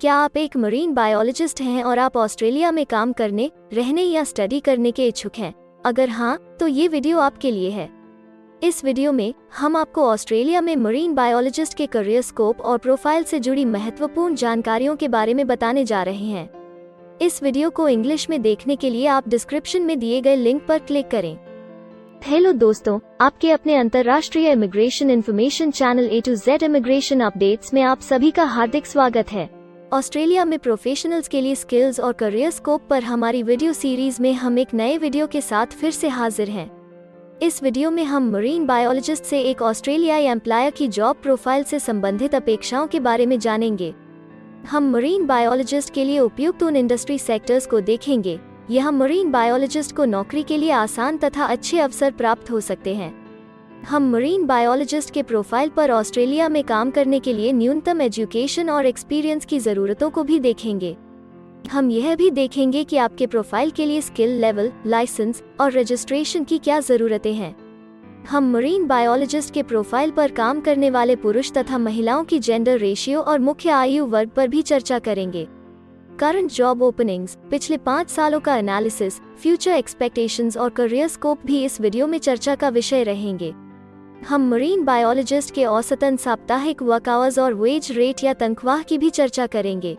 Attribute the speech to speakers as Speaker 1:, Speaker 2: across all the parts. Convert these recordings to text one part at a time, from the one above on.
Speaker 1: क्या आप एक मरीन बायोलॉजिस्ट हैं और आप ऑस्ट्रेलिया में काम करने, रहने या स्टडी करने के इच्छुक हैं? अगर हाँ, तो ये वीडियो आपके लिए है। इस वीडियो में हम आपको ऑस्ट्रेलिया में मरीन बायोलॉजिस्ट के करियर स्कोप और प्रोफाइल से जुड़ी महत्वपूर्ण जानकारियों के बारे में बताने जा रहे हैं। इस वीडियो को इंग्लिश में देखने के लिए आप डिस्क्रिप्शन में दिए गए लिंक पर क्लिक करें। हेलो दोस्तों, आपके अपने अंतर्राष्ट्रीय immigration information channel A to Z immigration updates में आप सभी का हार्दिक स्वागत है। ऑस्ट्रेलिया में प्रोफेशनल्स के लिए स्किल्स और करियर स्कोप पर हमारी वीडियो सीरीज में हम एक नए वीडियो के साथ फिर से हाजिर हैं। इस वीडियो में हम मरीन बायोलॉजिस्ट से एक ऑस्ट्रेलियाई एम्प्लॉयर की जॉब प्रोफाइल से संबंधित अपेक्षाओं के बारे में जानेंगे। हम मरीन बायोलॉजिस्ट के लिए उपयुक्त उन इंडस्ट्री सेक्टर्स को देखेंगे। यह मरीन बायोलॉजिस्ट को नौकरी के लिए आसान तथा अच्छे अवसर प्राप्त हो सकते हैं। हम मरीन बायोलॉजिस्ट के प्रोफाइल पर ऑस्ट्रेलिया में काम करने के लिए न्यूनतम एजुकेशन और एक्सपीरियंस की ज़रूरतों को भी देखेंगे। हम यह भी देखेंगे कि आपके प्रोफाइल के लिए स्किल लेवल, लाइसेंस और रजिस्ट्रेशन की क्या ज़रूरतें हैं। हम मरीन बायोलॉजिस्ट के प्रोफाइल पर काम करने वाले पुरुष तथा महिलाओं की जेंडर रेशियो और मुख्य आयु वर्ग पर भी चर्चा करेंगे। करंट जॉब ओपनिंग्स, पिछले 5 सालों का एनालिसिस, फ्यूचर एक्सपेक्टेशंस और करियर स्कोप भी इस वीडियो में चर्चा का विषय रहेंगे। हम मरीन बायोलॉजिस्ट के औसतन साप्ताहिक वर्क आवर्स और वेज रेट या तनख्वाह की भी चर्चा करेंगे।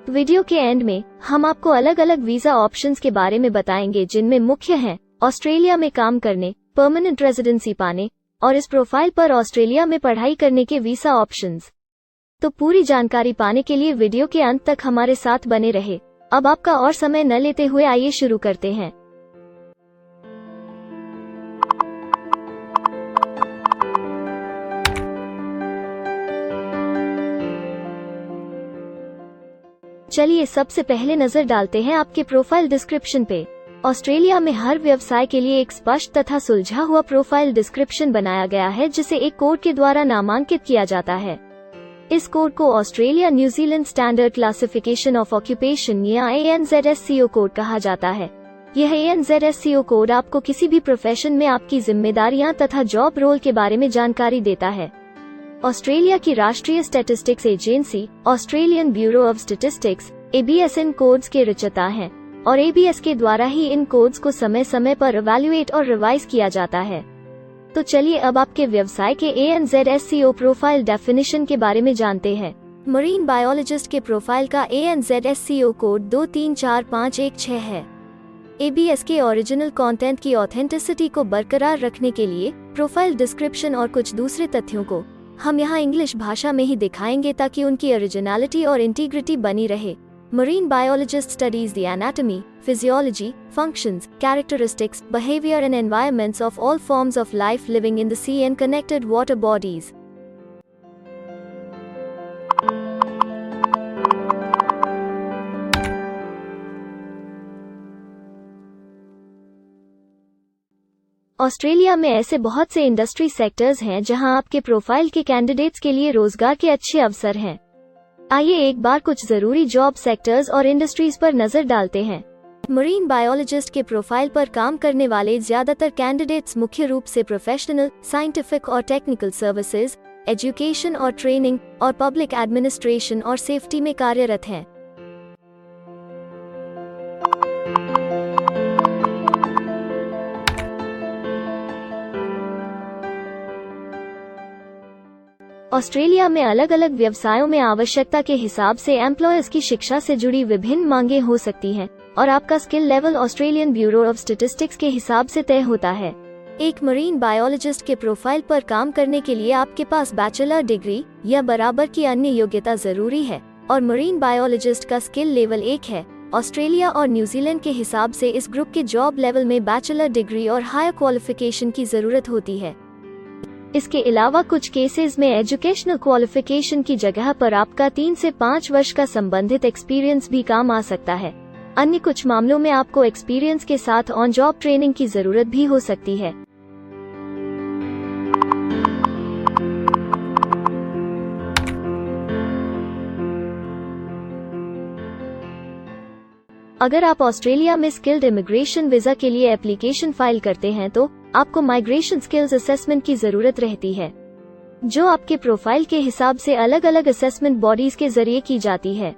Speaker 1: वीडियो के एंड में हम आपको अलग अलग वीजा ऑप्शंस के बारे में बताएंगे, जिनमें मुख्य हैं ऑस्ट्रेलिया में काम करने, परमानेंट रेजिडेंसी पाने और इस प्रोफाइल पर ऑस्ट्रेलिया में पढ़ाई करने के वीजा ऑप्शंस। तो पूरी जानकारी पाने के लिए वीडियो के अंत तक हमारे साथ बने रहे। अब आपका और समय न लेते हुए आइए शुरू करते हैं। चलिए सबसे पहले नजर डालते हैं आपके प्रोफाइल डिस्क्रिप्शन पे। ऑस्ट्रेलिया में हर व्यवसाय के लिए एक स्पष्ट तथा सुलझा हुआ प्रोफाइल डिस्क्रिप्शन बनाया गया है, जिसे एक कोड के द्वारा नामांकित किया जाता है। इस कोड को Australia New Zealand standard classification of occupation या ANZSCO कोड कहा जाता है। यह ANZSCO कोड आपको किसी भी प्रोफेशन में आपकी जिम्मेदारियां तथा जॉब रोल के बारे में जानकारी देता है। ऑस्ट्रेलिया की राष्ट्रीय statistics agency Australian bureau of statistics ABS in codes के रचयिता हैं और ABS के द्वारा ही इन कोड्स को समय समय पर इवैल्यूएट और रिवाइज किया जाता है। तो चलिए अब आपके व्यवसाय के ANZSCO प्रोफाइल डेफिनेशन के बारे में जानते हैं। मरीन बायोलॉजिस्ट के प्रोफाइल का ANZSCO कोड 234516 है। ABS के ओरिजिनल कंटेंट की ऑथेंटिसिटी को बरकरार रखने के लिए प्रोफाइल डिस्क्रिप्शन और कुछ दूसरे तथ्यों को हम यहाँ इंग्लिश भाषा में ही दिखाएंगे, ताकि उनकी ओरिजिनलिटी और इंटीग्रिटी बनी रहे। Marine biologist studies the anatomy, physiology, functions, characteristics, behaviour and environments of all forms of life living in the sea and connected water bodies. Australia में ऐसे बहुत से इंडस्ट्री सेक्टर्स हैं जहां आपके प्रोफाइल के कैंडिडेट्स के लिए रोजगार के अच्छे अवसर हैं। आइए एक बार कुछ जरूरी जॉब सेक्टर्स और इंडस्ट्रीज पर नजर डालते हैं। मरीन बायोलॉजिस्ट के प्रोफाइल पर काम करने वाले ज्यादातर कैंडिडेट्स मुख्य रूप से प्रोफेशनल, साइंटिफिक और टेक्निकल सर्विसेज, एजुकेशन और ट्रेनिंग और पब्लिक एडमिनिस्ट्रेशन और सेफ्टी में कार्यरत हैं। ऑस्ट्रेलिया में अलग अलग व्यवसायों में आवश्यकता के हिसाब से एम्प्लॉयर्स की शिक्षा से जुड़ी विभिन्न मांगें हो सकती हैं और आपका skill level Australian bureau of statistics के हिसाब से तय होता है। एक मरीन बायोलॉजिस्ट के प्रोफाइल पर काम करने के लिए आपके पास बैचलर डिग्री या बराबर की अन्य योग्यता जरूरी है और मरीन बायोलॉजिस्ट का स्किल लेवल 1 है। ऑस्ट्रेलिया और न्यूजीलैंड के हिसाब से इस ग्रुप के जॉब लेवल में बैचलर डिग्री और हायर क्वालिफिकेशन की जरूरत होती है। इसके अलावा कुछ केसेस में एजुकेशनल क्वालिफिकेशन की जगह पर आपका 3 से 5 वर्ष का संबंधित एक्सपीरियंस भी काम आ सकता है। अन्य कुछ मामलों में आपको एक्सपीरियंस के साथ ऑन जॉब ट्रेनिंग की जरूरत भी हो सकती है। अगर आप ऑस्ट्रेलिया में स्किल्ड इमिग्रेशन वीजा के लिए एप्लीकेशन फाइल करते हैं तो आपको माइग्रेशन स्किल्स असेसमेंट की जरूरत रहती है। जो आपके प्रोफाइल के हिसाब से अलग अलग असेसमेंट बॉडीज के जरिए की जाती है।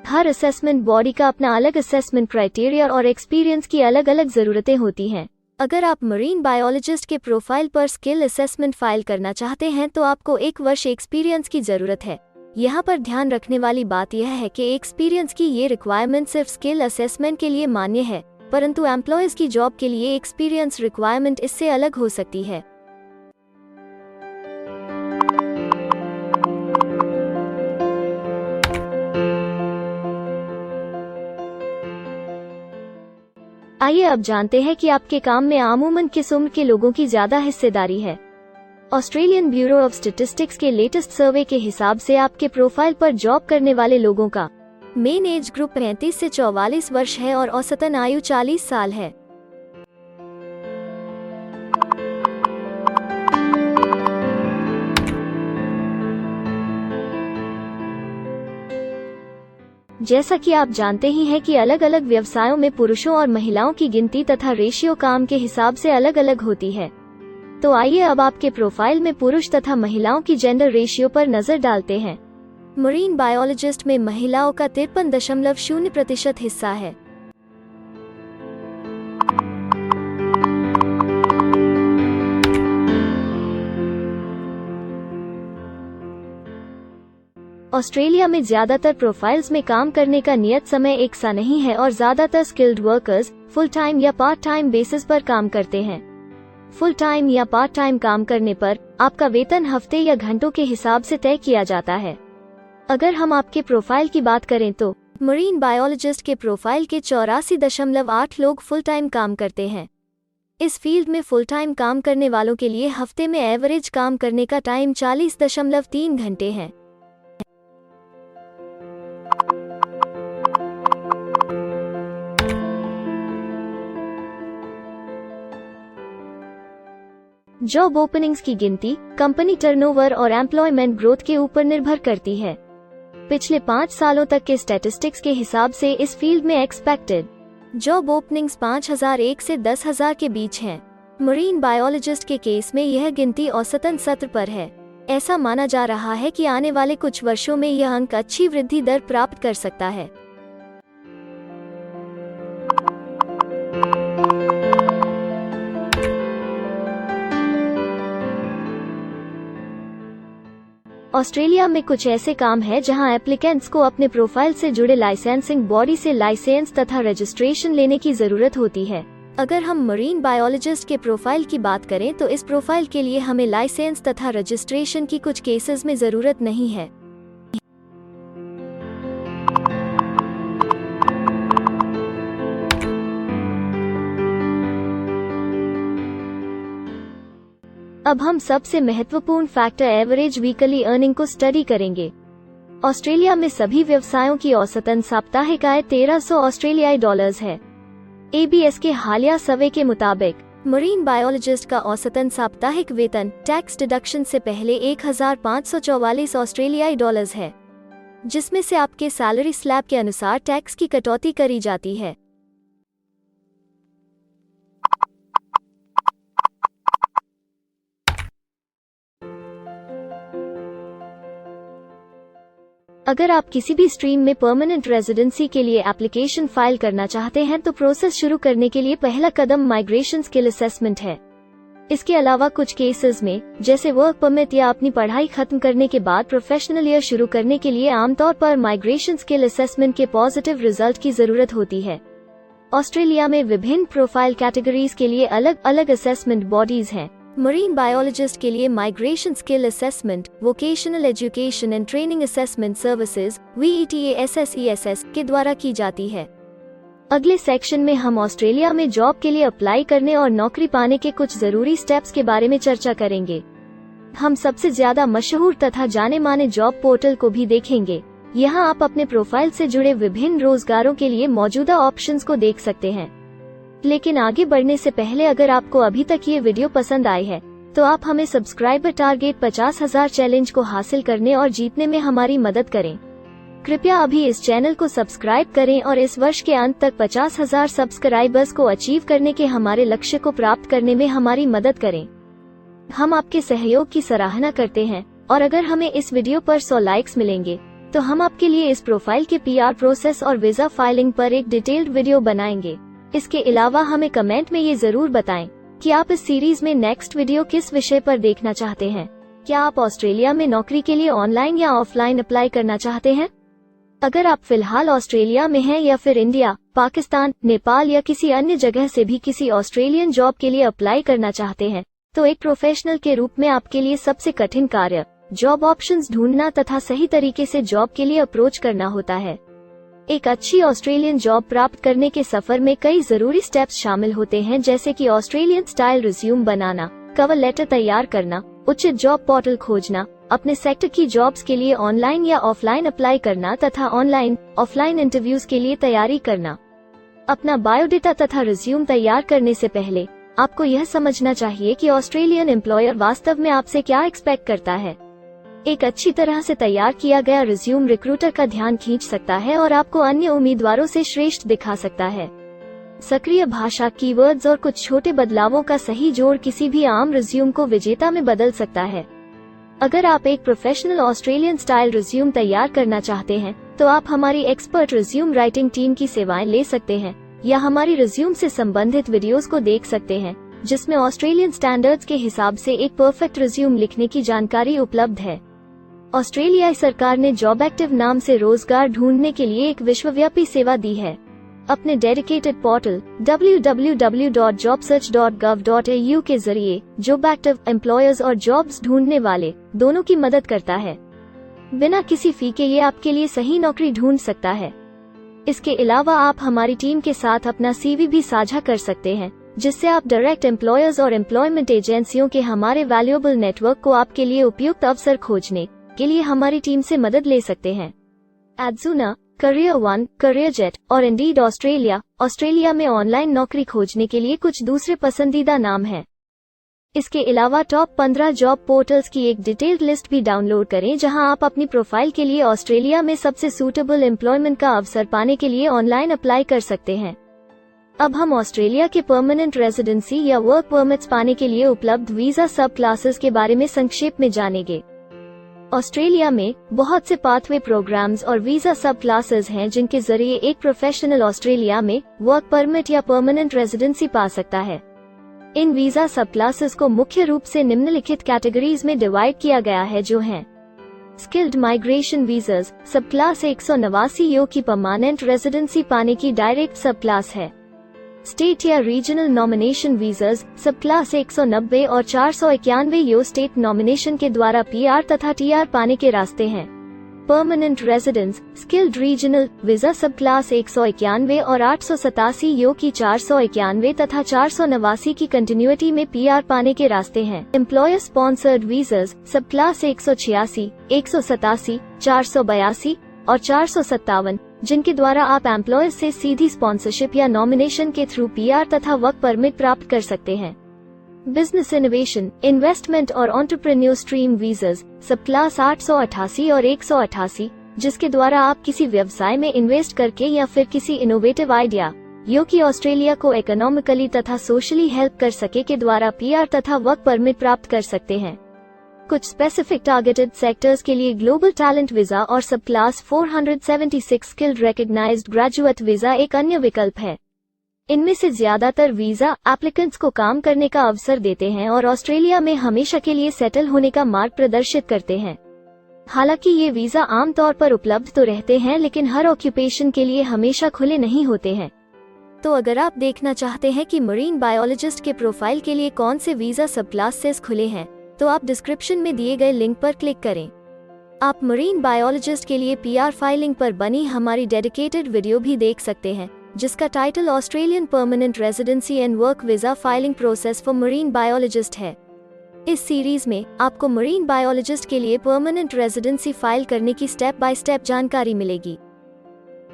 Speaker 1: हर असेसमेंट बॉडी का अपना अलग असेसमेंट क्राइटेरिया और एक्सपीरियंस की अलग अलग जरूरतें होती हैं। अगर आप मरीन बायोलॉजिस्ट के प्रोफाइल पर स्किल असेसमेंट फाइल करना चाहते हैं तो आपको 1 वर्ष एक्सपीरियंस की जरूरत है। यहाँ पर ध्यान रखने वाली बात यह है कि एक्सपीरियंस की ये रिक्वायरमेंट सिर्फ स्किल असेसमेंट के लिए मान्य है, परंतु एम्प्लॉयज की जॉब के लिए एक्सपीरियंस रिक्वायरमेंट इससे अलग हो सकती है। आइए अब जानते हैं कि आपके काम में आमूमन किस उम्र के लोगों की ज्यादा हिस्सेदारी है। ऑस्ट्रेलियन ब्यूरो ऑफ स्टैटिस्टिक्स के लेटेस्ट सर्वे के हिसाब से आपके प्रोफाइल पर जॉब करने वाले लोगों का मेन एज ग्रुप 35 से 44 वर्ष है और औसतन आयु 40 साल है। जैसा कि आप जानते ही हैं कि अलग अलग व्यवसायों में पुरुषों और महिलाओं की गिनती तथा रेशियो काम के हिसाब से अलग अलग होती है। तो आइए अब आपके प्रोफाइल में पुरुष तथा महिलाओं की जेंडर रेशियो पर नजर डालते हैं। मरीन बायोलॉजिस्ट में महिलाओं का 53.0% हिस्सा है। ऑस्ट्रेलिया में ज्यादातर प्रोफाइल्स में काम करने का नियत समय एक सा नहीं है और ज्यादातर स्किल्ड वर्कर्स फुल टाइम या पार्ट टाइम बेसिस पर काम करते हैं। फुल टाइम या पार्ट टाइम काम करने पर आपका वेतन हफ्ते या घंटों के हिसाब से तय किया जाता है। अगर हम आपके प्रोफाइल की बात करें तो मरीन बायोलॉजिस्ट के प्रोफाइल के 84.8 लोग फुल टाइम काम करते हैं। इस फील्ड में फुल टाइम काम करने वालों के लिए हफ्ते में एवरेज काम करने का टाइम 40.3 घंटे है। जॉब ओपनिंग्स की गिनती कंपनी टर्नओवर और एम्प्लॉयमेंट ग्रोथ के ऊपर निर्भर करती है। पिछले 5 सालों तक के स्टैटिस्टिक्स के हिसाब से इस फील्ड में एक्सपेक्टेड जॉब ओपनिंग्स 5001 से 10,000 के बीच हैं। मरीन बायोलॉजिस्ट के केस में यह गिनती औसतन 17 पर है। ऐसा माना जा रहा है कि आने वाले कुछ वर्षों में यह अंक अच्छी वृद्धि दर प्राप्त कर सकता है। ऑस्ट्रेलिया में कुछ ऐसे काम हैं जहां एप्लीकेंट्स को अपने प्रोफाइल से जुड़े लाइसेंसिंग बॉडी से लाइसेंस तथा रजिस्ट्रेशन लेने की जरूरत होती है। अगर हम मरीन बायोलॉजिस्ट के प्रोफाइल की बात करें तो इस प्रोफाइल के लिए हमें लाइसेंस तथा रजिस्ट्रेशन की कुछ केसेस में जरूरत नहीं है। अब हम सबसे महत्वपूर्ण फैक्टर एवरेज वीकली अर्निंग को स्टडी करेंगे। ऑस्ट्रेलिया में सभी व्यवसायों की औसतन साप्ताहिक आय 1300 ऑस्ट्रेलियाई डॉलर्स है। ABS के हालिया सर्वे के मुताबिक मरीन बायोलॉजिस्ट का औसतन साप्ताहिक वेतन टैक्स डिडक्शन से पहले 1544 ऑस्ट्रेलियाई डॉलर्स है, जिसमें से आपके सैलरी स्लैब के अनुसार टैक्स की कटौती करी जाती है। अगर आप किसी भी स्ट्रीम में परमानेंट रेजिडेंसी के लिए एप्लीकेशन फाइल करना चाहते हैं तो प्रोसेस शुरू करने के लिए पहला कदम माइग्रेशन स्किल असेसमेंट है। इसके अलावा कुछ केसेस में जैसे वर्क परमिट या अपनी पढ़ाई खत्म करने के बाद प्रोफेशनल ईयर शुरू करने के लिए आमतौर पर माइग्रेशन स्किल असेसमेंट के पॉजिटिव रिजल्ट की जरूरत होती है। ऑस्ट्रेलिया में विभिन्न प्रोफाइल कैटेगरीज के लिए अलग अलग असेसमेंट बॉडीज हैं। मरीन बायोलॉजिस्ट के लिए migration skill assessment vocational education and training assessment services VETASSESS के द्वारा की जाती है। अगले सेक्शन में हम ऑस्ट्रेलिया में जॉब के लिए अप्लाई करने और नौकरी पाने के कुछ जरूरी स्टेप्स के बारे में चर्चा करेंगे। हम सबसे ज्यादा मशहूर तथा जाने माने जॉब पोर्टल को भी देखेंगे। यहाँ आप अपने प्रोफाइल से जुड़े विभिन्न रोजगारों के लिए मौजूदा ऑप्शंस को देख सकते हैं। लेकिन आगे बढ़ने से पहले अगर आपको अभी तक ये वीडियो पसंद आई है तो आप हमें सब्सक्राइबर टारगेट 50,000 चैलेंज को हासिल करने और जीतने में हमारी मदद करें। कृपया अभी इस चैनल को सब्सक्राइब करें और इस वर्ष के अंत तक 50,000 सब्सक्राइबर्स को अचीव करने के हमारे लक्ष्य को प्राप्त करने में हमारी मदद करें। हम आपके सहयोग की सराहना करते हैं और अगर हमें इस वीडियो पर 100 लाइक्स मिलेंगे तो हम आपके लिए इस प्रोफाइल के PR प्रोसेस और वीजा फाइलिंग पर एक डिटेल्ड वीडियो बनाएंगे। इसके अलावा हमें कमेंट में ये जरूर बताएं कि आप इस सीरीज में नेक्स्ट वीडियो किस विषय पर देखना चाहते हैं। क्या आप ऑस्ट्रेलिया में नौकरी के लिए ऑनलाइन या ऑफलाइन अप्लाई करना चाहते हैं? अगर आप फिलहाल ऑस्ट्रेलिया में हैं या फिर इंडिया, पाकिस्तान, नेपाल या किसी अन्य जगह से भी किसी ऑस्ट्रेलियन जॉब के लिए अप्लाई करना चाहते हैं तो एक प्रोफेशनल के रूप में आपके लिए सबसे कठिन कार्य जॉब ऑप्शंस ढूंढना तथा सही तरीके से जॉब के लिए अप्रोच करना होता है। एक अच्छी ऑस्ट्रेलियन जॉब प्राप्त करने के सफर में कई जरूरी स्टेप्स शामिल होते हैं, जैसे कि ऑस्ट्रेलियन स्टाइल रिज्यूम बनाना, कवर लेटर तैयार करना, उचित जॉब पोर्टल खोजना, अपने सेक्टर की जॉब्स के लिए ऑनलाइन या ऑफलाइन अप्लाई करना तथा ऑनलाइन ऑफलाइन इंटरव्यूज के लिए तैयारी करना। अपना बायोडेटा तथा रिज्यूम तैयार करने से पहले आपको यह समझना चाहिए कि ऑस्ट्रेलियन एम्प्लॉयर वास्तव में आपसे क्या एक्सपेक्ट करता है। एक अच्छी तरह से तैयार किया गया रिज्यूम रिक्रूटर का ध्यान खींच सकता है और आपको अन्य उम्मीदवारों से श्रेष्ठ दिखा सकता है। सक्रिय भाषा, कीवर्ड्स और कुछ छोटे बदलावों का सही जोड़ किसी भी आम रिज्यूम को विजेता में बदल सकता है। अगर आप एक प्रोफेशनल ऑस्ट्रेलियन स्टाइल रिज्यूम तैयार करना चाहते हैं तो आप हमारी एक्सपर्ट रिज्यूम राइटिंग टीम की सेवाएं ले सकते हैं या हमारी रिज्यूम से संबंधित वीडियोस को देख सकते हैं, जिसमें ऑस्ट्रेलियन स्टैंडर्ड्स के हिसाब से एक परफेक्ट रिज्यूम लिखने की जानकारी उपलब्ध है। ऑस्ट्रेलियाई सरकार ने जॉब एक्टिव नाम से रोजगार ढूंढने के लिए एक विश्वव्यापी सेवा दी है। अपने डेडिकेटेड पोर्टल www.jobsearch.gov.au के जरिए जॉब एक्टिव एम्प्लॉयर्स और जॉब्स ढूंढने वाले दोनों की मदद करता है। बिना किसी फी के ये आपके लिए सही नौकरी ढूंढ सकता है। इसके अलावा आप हमारी टीम के साथ अपना CV भी साझा कर सकते हैं, जिससे आप डायरेक्ट एम्प्लॉयर्स और एम्प्लॉयमेंट एजेंसियों के हमारे वैल्यूएबल नेटवर्क को आपके लिए उपयुक्त अवसर खोजने के लिए हमारी टीम से मदद ले सकते हैं। एडजूना, करियर वन, करियर जेट और इंडीड ऑस्ट्रेलिया में ऑनलाइन नौकरी खोजने के लिए कुछ दूसरे पसंदीदा नाम हैं। इसके अलावा टॉप 15 जॉब पोर्टल्स की एक डिटेल्ड लिस्ट भी डाउनलोड करें, जहां आप अपनी प्रोफाइल के लिए ऑस्ट्रेलिया में सबसे सूटेबल एम्प्लॉयमेंट का अवसर पाने के लिए ऑनलाइन अप्लाई कर सकते हैं। अब हम ऑस्ट्रेलिया के परमानेंट रेजिडेंसी या वर्क परमिट्स पाने के लिए उपलब्ध वीजा सब क्लासेस के बारे में संक्षेप में जानेंगे। ऑस्ट्रेलिया में बहुत से पाथवे प्रोग्राम्स और वीजा सब क्लासेस हैं, जिनके जरिए एक प्रोफेशनल ऑस्ट्रेलिया में वर्क परमिट या परमानेंट रेजिडेंसी पा सकता है। इन वीजा सब क्लासेस को मुख्य रूप से निम्नलिखित कैटेगरीज में डिवाइड किया गया है, जो हैं स्किल्ड माइग्रेशन वीजास सब क्लास 189 यो की परमानेंट रेजिडेंसी पाने की डायरेक्ट सब क्लास है। स्टेट या रीजनल नॉमिनेशन वीजास सब क्लास 190 और 491 यो स्टेट नॉमिनेशन के द्वारा PR तथा TR पाने के रास्ते हैं। Permanent residence skilled regional visa सब क्लास 191 और 887 यो की 491 तथा 489 की कंटिन्यूटी में PR पाने के रास्ते हैं। एम्प्लॉयर स्पॉन्सर्ड वीजास सब क्लास 186, 187, 482 और 457, जिनके द्वारा आप एम्प्लॉयर से सीधी स्पॉन्सरशिप या नॉमिनेशन के थ्रू PR तथा वर्क परमिट प्राप्त कर सकते हैं। बिजनेस इनोवेशन, इन्वेस्टमेंट और एंटरप्रेन्योर स्ट्रीम वीजास सब क्लास 888 और 188, जिसके द्वारा आप किसी व्यवसाय में इन्वेस्ट करके या फिर किसी इनोवेटिव आइडिया जो कि ऑस्ट्रेलिया को इकोनॉमिकली तथा सोशली हेल्प कर सके के द्वारा PR तथा वर्क परमिट प्राप्त कर सकते हैं। कुछ स्पेसिफिक टारगेटेड सेक्टर्स के लिए ग्लोबल टैलेंट वीजा और subclass 476 skilled recognised graduate visa एक अन्य विकल्प है। इनमें से ज्यादातर वीजा एप्लीकेंट्स को काम करने का अवसर देते हैं और ऑस्ट्रेलिया में हमेशा के लिए सेटल होने का मार्ग प्रदर्शित करते हैं। हालांकि ये वीजा आमतौर पर उपलब्ध तो रहते हैं, लेकिन हर ऑक्यूपेशन के लिए हमेशा खुले नहीं होते हैं। तो अगर आप देखना चाहते हैं कि मरीन बायोलॉजिस्ट के प्रोफाइल के लिए कौन से वीजा सब क्लासेस खुले हैं, तो आप डिस्क्रिप्शन में दिए गए लिंक पर क्लिक करें। आप मरीन बायोलॉजिस्ट के लिए PR फाइलिंग पर बनी हमारी डेडिकेटेड वीडियो भी देख सकते हैं, जिसका title Australian permanent residency and work visa filing process for marine biologist है। इस सीरीज में आपको मरीन बायोलॉजिस्ट के लिए परमानेंट रेजिडेंसी फाइल करने की स्टेप बाय स्टेप जानकारी मिलेगी।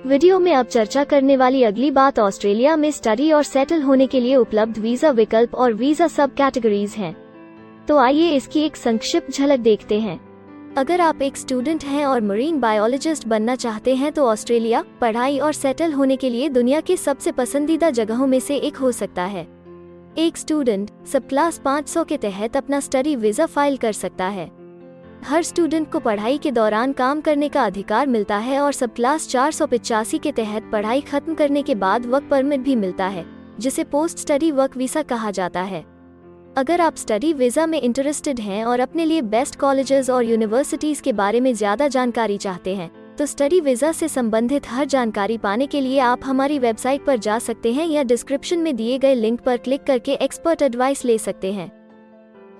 Speaker 1: वीडियो में अब चर्चा करने वाली अगली बात ऑस्ट्रेलिया में स्टडी और सेटल होने के लिए उपलब्ध वीजा विकल्प और वीजा सब कैटेगरीज हैं। तो आइए इसकी एक संक्षिप्त झलक देखते हैं। अगर आप एक स्टूडेंट हैं और मरीन बायोलॉजिस्ट बनना चाहते हैं तो ऑस्ट्रेलिया पढ़ाई और सेटल होने के लिए दुनिया की सबसे पसंदीदा जगहों में से एक हो सकता है। एक स्टूडेंट सब क्लास 500 के तहत अपना स्टडी वीज़ा फाइल कर सकता है। हर स्टूडेंट को पढ़ाई के दौरान काम करने का अधिकार मिलता है और सब क्लास 485 के तहत पढ़ाई खत्म करने के बाद वर्क परमिट भी मिलता है, जिसे पोस्ट स्टडी वर्क वीज़ा कहा जाता है। अगर आप स्टडी वीज़ा में इंटरेस्टेड हैं और अपने लिए बेस्ट कॉलेजेस और यूनिवर्सिटीज़ के बारे में ज़्यादा जानकारी चाहते हैं, तो स्टडी वीज़ा से संबंधित हर जानकारी पाने के लिए आप हमारी वेबसाइट पर जा सकते हैं या डिस्क्रिप्शन में दिए गए लिंक पर क्लिक करके एक्सपर्ट एडवाइस ले सकते हैं।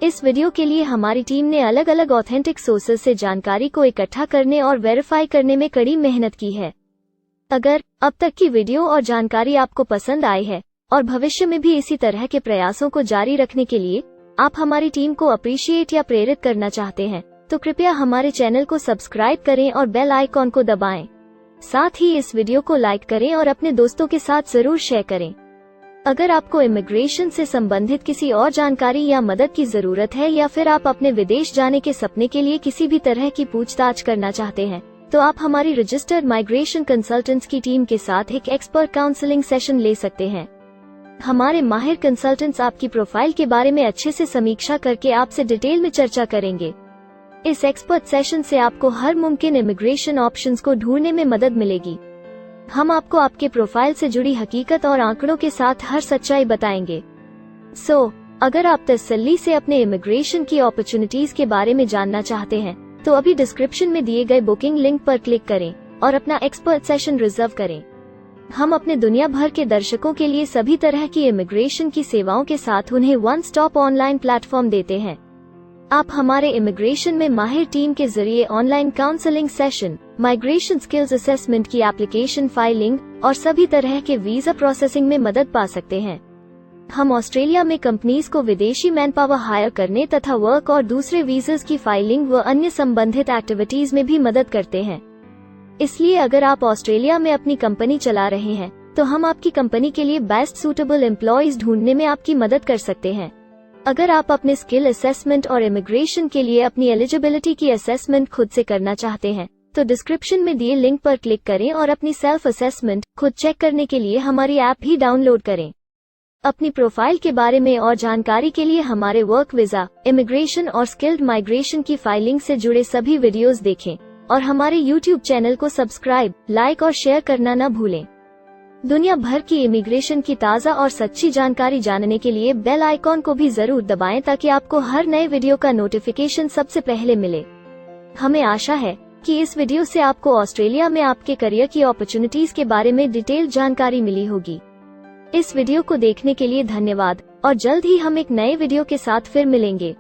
Speaker 1: इस वीडियो के लिए हमारी टीम ने अलग अलग ऑथेंटिक सोर्सेज से जानकारी को इकट्ठा करने और वेरीफाई करने में कड़ी मेहनत की है। अगर अब तक की वीडियो और जानकारी आपको पसंद आई है और भविष्य में भी इसी तरह के प्रयासों को जारी रखने के लिए आप हमारी टीम को अप्रिशिएट या प्रेरित करना चाहते हैं, तो कृपया हमारे चैनल को सब्सक्राइब करें और बेल आइकॉन को दबाएं। साथ ही इस वीडियो को लाइक करें और अपने दोस्तों के साथ जरूर शेयर करें। अगर आपको इमिग्रेशन से संबंधित किसी और जानकारी या मदद की जरूरत है या फिर आप अपने विदेश जाने के सपने के लिए किसी भी तरह की पूछताछ करना चाहते हैं, तो आप हमारी रजिस्टर्ड माइग्रेशन कंसल्टेंट्स की टीम के साथ एक एक्सपर्ट काउंसलिंग सेशन ले सकते हैं। हमारे माहिर कंसल्टेंट्स आपकी प्रोफाइल के बारे में अच्छे से समीक्षा करके आपसे डिटेल में चर्चा करेंगे। इस एक्सपर्ट सेशन से आपको हर मुमकिन इमिग्रेशन ऑप्शंस को ढूंढने में मदद मिलेगी। हम आपको आपके प्रोफाइल से जुड़ी हकीकत और आंकड़ों के साथ हर सच्चाई बताएंगे। अगर आप तसल्ली से अपने इमिग्रेशन की अपॉर्चुनिटीज के बारे में जानना चाहते हैं, तो अभी डिस्क्रिप्शन में दिए गए बुकिंग लिंक पर क्लिक करें और अपना एक्सपर्ट सेशन रिजर्व करें। हम अपने दुनिया भर के दर्शकों के लिए सभी तरह की इमिग्रेशन की सेवाओं के साथ उन्हें वन स्टॉप ऑनलाइन प्लेटफॉर्म देते हैं। आप हमारे इमिग्रेशन में माहिर टीम के जरिए online counselling session, migration skills assessment की एप्लीकेशन फाइलिंग और सभी तरह के वीजा प्रोसेसिंग में मदद पा सकते हैं। हम ऑस्ट्रेलिया में कंपनीज को विदेशी मैन पावर हायर करने तथा वर्क और दूसरे वीजास की फाइलिंग व अन्य संबंधित एक्टिविटीज में भी मदद करते हैं। इसलिए अगर आप ऑस्ट्रेलिया में अपनी कंपनी चला रहे हैं, तो हम आपकी कंपनी के लिए बेस्ट सूटेबल एम्प्लॉयज ढूंढने में आपकी मदद कर सकते हैं। अगर आप अपने स्किल असेसमेंट और इमिग्रेशन के लिए अपनी एलिजिबिलिटी की असेसमेंट खुद से करना चाहते हैं, तो डिस्क्रिप्शन में दिए लिंक पर क्लिक करें और अपनी सेल्फ असेसमेंट खुद चेक करने के लिए हमारी ऐप भी डाउनलोड करें। अपनी प्रोफाइल के बारे में और जानकारी के लिए हमारे वर्क वीजा, इमिग्रेशन और स्किल्ड माइग्रेशन की फाइलिंग से जुड़े सभी वीडियोस देखें और हमारे YouTube चैनल को सब्सक्राइब, लाइक और शेयर करना न भूलें। दुनिया भर की इमिग्रेशन की ताज़ा और सच्ची जानकारी जानने के लिए बेल आइकॉन को भी जरूर दबाएं ताकि आपको हर नए वीडियो का नोटिफिकेशन सबसे पहले मिले। हमें आशा है कि इस वीडियो से आपको ऑस्ट्रेलिया में आपके करियर की अपॉर्चुनिटीज के बारे में डिटेल जानकारी मिली होगी। इस वीडियो को देखने के लिए धन्यवाद और जल्द ही हम एक नए वीडियो के साथ फिर मिलेंगे।